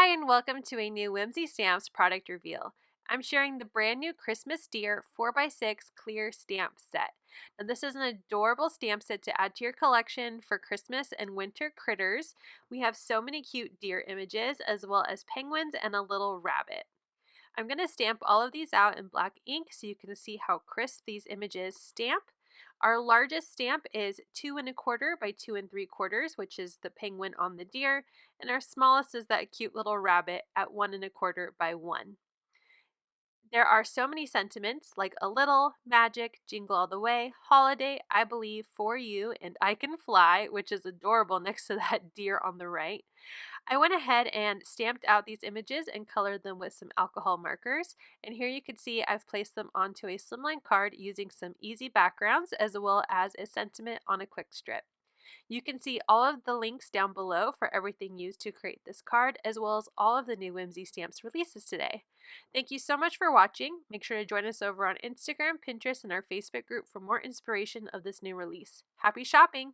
Hi, and welcome to a new Whimsy Stamps product reveal. I'm sharing the brand new Christmas Deer 4x6 clear stamp set. Now, this is an adorable stamp set to add to your collection for Christmas and winter critters. We have so many cute deer images, as well as penguins and a little rabbit. I'm going to stamp all of these out in black ink so you can see how crisp these images stamp. Our largest stamp is 2¼ by 2¾ which is the penguin on the deer, and our smallest is that cute little rabbit at 1¼ by 1. There are so many sentiments like a little, magic, jingle all the way, holiday, I believe, for you, and I can fly, which is adorable next to that deer on the right. I went ahead and stamped out these images and colored them with some alcohol markers. And here you can see I've placed them onto a slimline card using some easy backgrounds as well as a sentiment on a quick strip. You can see all of the links down below for everything used to create this card, as well as all of the new Whimsy Stamps releases today. Thank you so much for watching. Make sure to join us over on Instagram, Pinterest, and our Facebook group for more inspiration of this new release. Happy shopping!